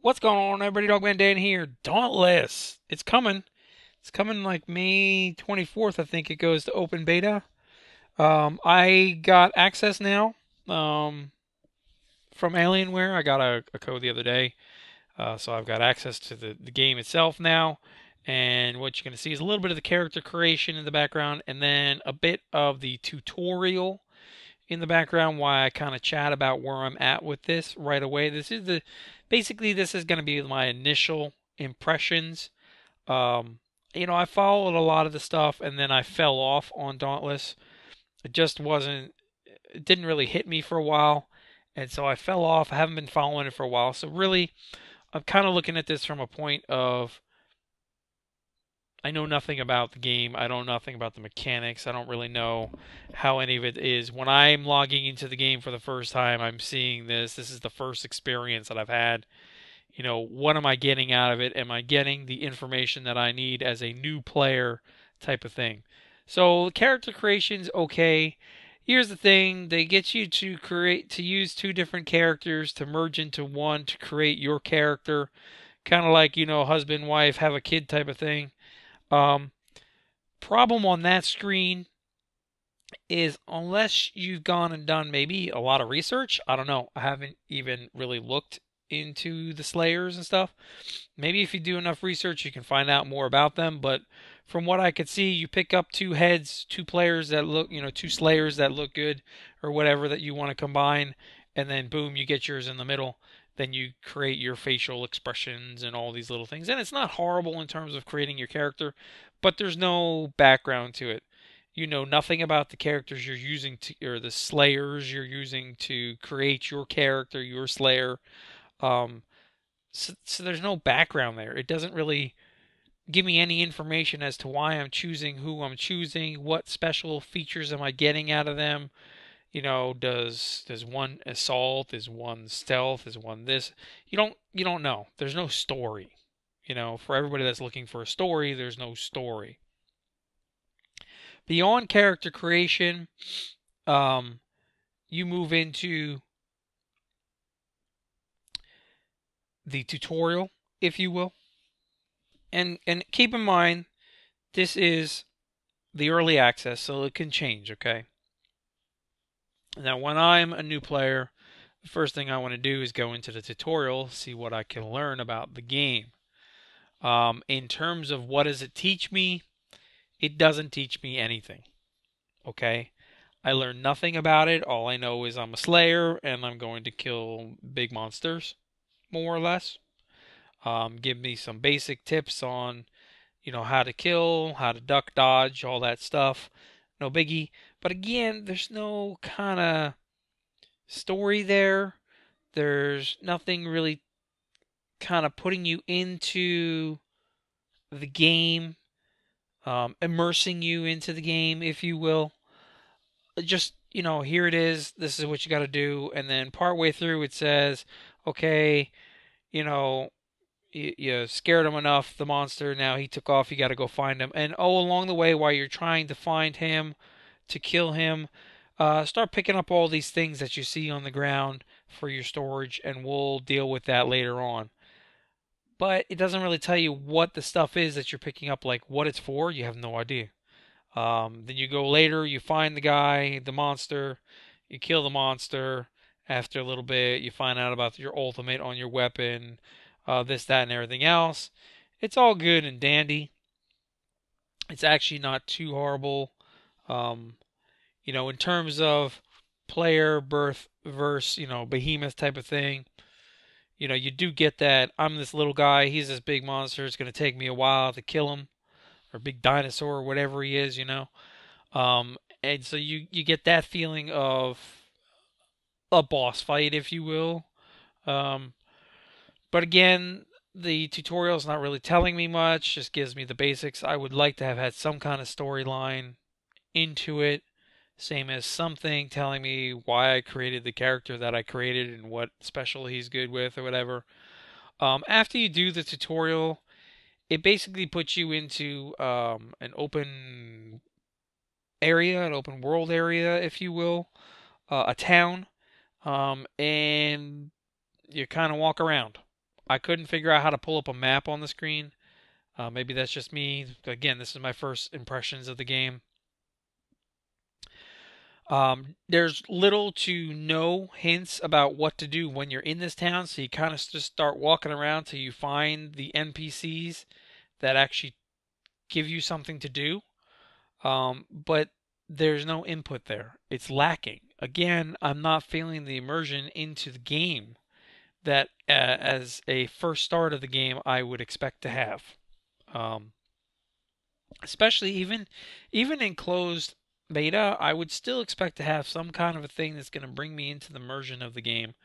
What's going on, everybody? Dogman Dan here. Dauntless. It's coming. It's coming like May 24th, I think it goes to open beta. I got access now from Alienware. I got a code the other day. So I've got access to the game itself now. And what you're going to see is a little bit of the character creation in the background and then a bit of the tutorial in the background while I kind of chat about where I'm at with this right away. Basically this is going to be my initial impressions. Um, I followed a lot of the stuff and then I fell off on Dauntless. It didn't really hit me for a while. And so I fell off. I haven't been following it for a while. So really, I'm kind of looking at this from a point of I know nothing about the game. I know nothing about the mechanics. I don't really know how any of it is. When I'm logging into the game for the first time, I'm seeing this. This is the first experience that I've had. What am I getting out of it? Am I getting the information that I need as a new player type of thing? So character creation's okay. Here's the thing, they get you to use two different characters to merge into one to create your character. Kind of like, husband, wife, have a kid type of thing. Um, Problem on that screen is unless you've gone and done maybe a lot of research, I don't know. I haven't even really looked into the Slayers and stuff. Maybe if you do enough research, you can find out more about them. But from what I could see, you pick up two heads, two players that look, two Slayers that look good, or whatever that you want to combine, and then boom, you get yours in the middle. Then you create your facial expressions and all these little things. And it's not horrible in terms of creating your character, but there's no background to it. You know nothing about the characters you're using or the Slayers you're using to create your character, your Slayer. Um, so there's no background there. It doesn't really give me any information as to why I'm choosing who I'm choosing, what special features am I getting out of them. Does one assault, is one stealth, is one this? You don't know. There's no story. For everybody that's looking for a story, there's no story. Beyond character creation, you move into the tutorial, if you will. And keep in mind, this is the early access, so it can change, okay? Now, when I'm a new player, the first thing I want to do is go into the tutorial, see what I can learn about the game. In terms of what does it teach me, it doesn't teach me anything, okay? I learned nothing about it. All I know is I'm a slayer and I'm going to kill big monsters, more or less. Give me some basic tips on, how to kill, how to duck, dodge, all that stuff. No biggie. But again, there's no kind of story there. There's nothing really kind of putting you into the game, immersing you into the game, if you will. Just, here it is. This is what you got to do. And then partway through, it says, okay, you know, you scared him enough, the monster. Now he took off. You got to go find him. And along the way, while you're trying to find him, to kill him, start picking up all these things that you see on the ground for your storage, and we'll deal with that later on. But it doesn't really tell you what the stuff is that you're picking up, like what it's for. You have no idea. Then you go later, you find the guy, the monster, you kill the monster. After a little bit, you find out about your ultimate on your weapon, this, that, and everything else. It's all good and dandy. It's actually not too horrible. Um, in terms of player birth versus, behemoth type of thing, you do get that I'm this little guy, he's this big monster, it's going to take me a while to kill him, or big dinosaur, or whatever he is. And so you get that feeling of a boss fight, if you will. Um, but again, the tutorial is not really telling me much, just gives me the basics. I would like to have had some kind of storyline into it, same as something telling me why I created the character that I created and what special he's good with or whatever. After you do the tutorial, it basically puts you into an open area, an open world area, if you will, a town, and you kind of walk around. I couldn't figure out how to pull up a map on the screen. Maybe that's just me. Again, this is my first impressions of the game. There's little to no hints about what to do when you're in this town, so you kind of just start walking around till you find the NPCs that actually give you something to do. But there's no input there. It's lacking. Again, I'm not feeling the immersion into the game that, as a first start of the game, I would expect to have. Um, Especially even in closed beta, I would still expect to have some kind of a thing that's going to bring me into the immersion of the game,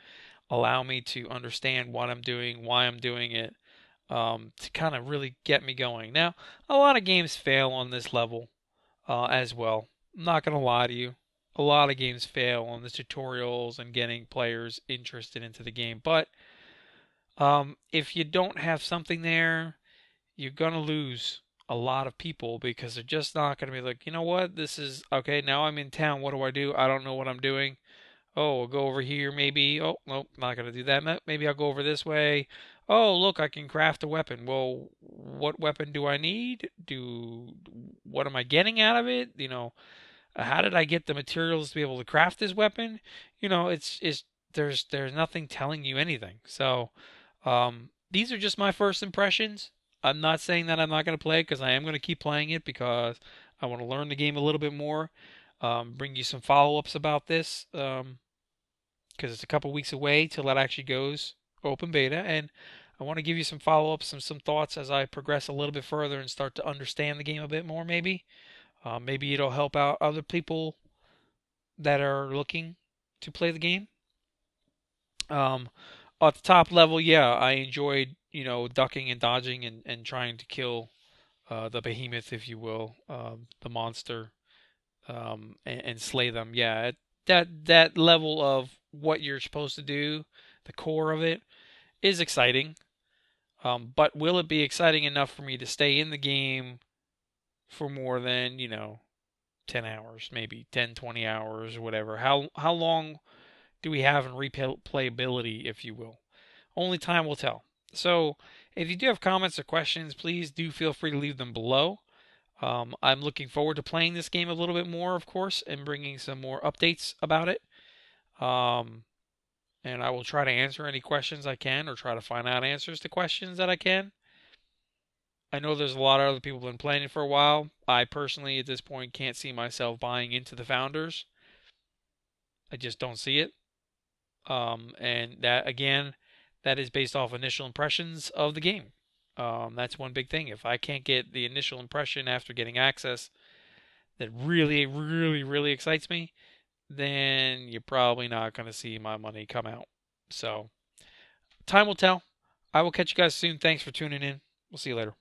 allow me to understand what I'm doing, why I'm doing it, to kind of really get me going. Now, a lot of games fail on this level as well. I'm not going to lie to you. A lot of games fail on the tutorials and getting players interested into the game. But if you don't have something there, you're going to lose a lot of people because they're just not going to be like, you know what, this is okay. Now I'm in town. What do I do? I don't know what I'm doing. Oh, I'll go over here maybe. Oh, nope, not going to do that. Maybe I'll go over this way. Oh, look, I can craft a weapon. Well, what weapon do I need? What am I getting out of it? How did I get the materials to be able to craft this weapon? It's there's nothing telling you anything. So, these are just my first impressions. I'm not saying that I'm not going to play it because I am going to keep playing it because I want to learn the game a little bit more. Bring you some follow-ups about this because it's a couple weeks away till it actually goes open beta, and I want to give you some follow-ups and some thoughts as I progress a little bit further and start to understand the game a bit more. Maybe it'll help out other people that are looking to play the game. Um, at the top level, yeah, I enjoyed ducking and dodging and trying to kill the behemoth, if you will, the monster, and slay them. Yeah, that level of what you're supposed to do, the core of it, is exciting. But will it be exciting enough for me to stay in the game for more than 10 hours, maybe 10, 20 hours, or whatever? How long do we have in replayability, if you will? Only time will tell. So, if you do have comments or questions, please do feel free to leave them below. I'm looking forward to playing this game a little bit more, of course, and bringing some more updates about it. Um, and I will try to answer any questions I can or try to find out answers to questions that I can. I know there's a lot of other people been playing it for a while. I personally, at this point, can't see myself buying into the founders. I just don't see it. And that, again, that is based off initial impressions of the game. That's one big thing. If I can't get the initial impression after getting access that really, really, really excites me, then you're probably not going to see my money come out. So, time will tell. I will catch you guys soon. Thanks for tuning in. We'll see you later.